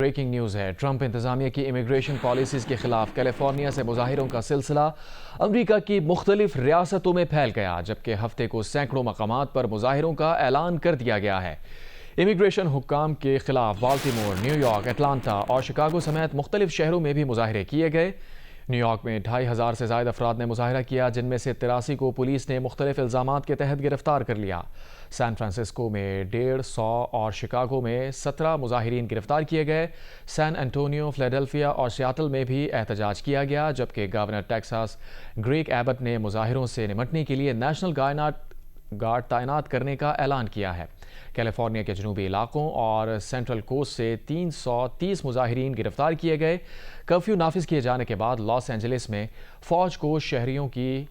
Breaking news ہے۔ Trump انتظامیہ کی امیگریشن پالیسیز کے خلاف کیلیفورنیا سے مظاہروں کا سلسلہ امریکہ کی مختلف ریاستوں میں پھیل گیا، جبکہ ہفتے کو سینکڑوں مقامات پر مظاہروں کا اعلان کر دیا گیا ہے۔ امیگریشن حکام کے خلاف بالٹیمور، نیو یارک، اٹلانٹا اور شکاگو سمیت مختلف شہروں میں بھی مظاہرے کیے گئے۔ نیو یارک میں 2500 سے زائد افراد نے مظاہرہ کیا، جن میں سے 83 کو پولیس نے مختلف الزامات کے تحت گرفتار کر لیا۔ سان فرانسسکو میں 150 اور شکاگو میں 17 مظاہرین گرفتار کیے گئے۔ سان انٹونیو، فلیڈلفیا اور سیاٹل میں بھی احتجاج کیا گیا، جبکہ گورنر ٹیکساس گریگ ایبٹ نے مظاہروں سے نمٹنے کے لیے نیشنل گارڈ تعینات کرنے کا اعلان کیا ہے۔ کیلیفورنیا کے جنوبی علاقوں اور سینٹرل کوسٹ سے 330 مظاہرین گرفتار کیے گئے۔ کرفیو نافذ کیے جانے کے بعد لاس اینجلس میں فوج کو شہریوں کی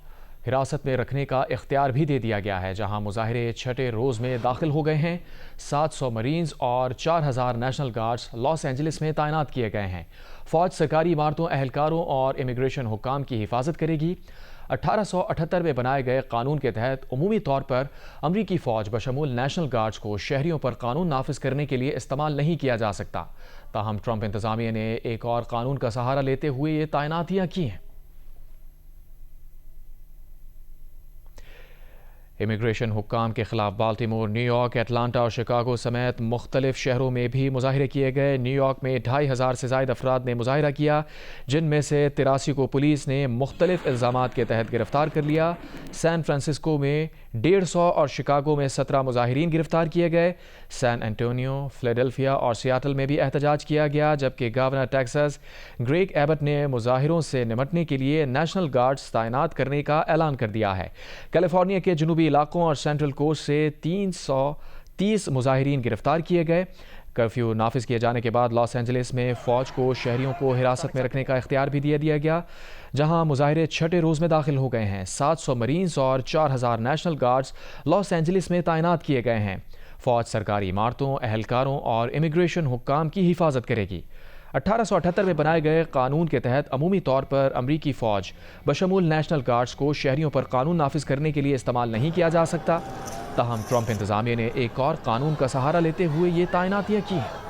حراست میں رکھنے کا اختیار بھی دے دیا گیا ہے، جہاں مظاہرے چھٹے روز میں داخل ہو گئے ہیں۔ 700 مرینز اور 4000 نیشنل گارڈز لاس اینجلس میں تعینات کیے گئے ہیں۔ فوج سرکاری عمارتوں، اہلکاروں اور امیگریشن حکام کی حفاظت کرے گی۔ 1878 میں بنائے گئے قانون کے تحت عمومی طور پر امریکی فوج بشمول نیشنل گارڈز کو شہریوں پر قانون نافذ کرنے کے لیے استعمال نہیں کیا جا سکتا۔ تاہم ٹرمپ انتظامیہ نے ایک اور قانون کا سہارا لیتے ہوئے یہ تعیناتیاں کی ہیں۔ امیگریشن حکام کے خلاف بالٹیمور، نیو یارک، اٹلانٹا اور شکاگو سمیت مختلف شہروں میں بھی مظاہرے کیے گئے۔ نیو یارک میں 2500 سے زائد افراد نے مظاہرہ کیا، جن میں سے 83 کو پولیس نے مختلف الزامات کے تحت گرفتار کر لیا۔ سان فرانسسکو میں 150 اور شکاگو میں 17 مظاہرین گرفتار کیے گئے۔ سان انٹونیو، فلیڈلفیا اور سیاٹل میں بھی احتجاج کیا گیا، جبکہ گورنر ٹیکساس گریگ ایبٹ نے مظاہروں سے نمٹنے کے لیے نیشنل گارڈز تعینات کرنے کا اعلان کر دیا ہے۔ کیلیفورنیا کے جنوبی علاقوں اور سینٹرل کوسٹ سے 330 مظاہرین گرفتار کیے گئے۔ کرفیو نافذ کیے جانے کے بعد لاس اینجلس میں فوج کو شہریوں کو حراست میں رکھنے کا اختیار بھی دیا گیا، جہاں مظاہرے چھٹے روز میں داخل ہو گئے ہیں۔ 700 مرینز اور 4000 نیشنل گارڈز لاس اینجلس میں تعینات کیے گئے ہیں۔ فوج سرکاری عمارتوں، اہلکاروں اور امیگریشن حکام کی حفاظت کرے گی۔ 1878 میں بنائے گئے قانون کے تحت عمومی طور پر امریکی فوج بشمول نیشنل گارڈز کو شہریوں پر قانون نافذ کرنے کے لیے استعمال نہیں کیا جا سکتا۔ تاہم ٹرمپ انتظامیہ نے ایک اور قانون کا سہارا لیتے ہوئے یہ تعیناتیاں کی ہیں۔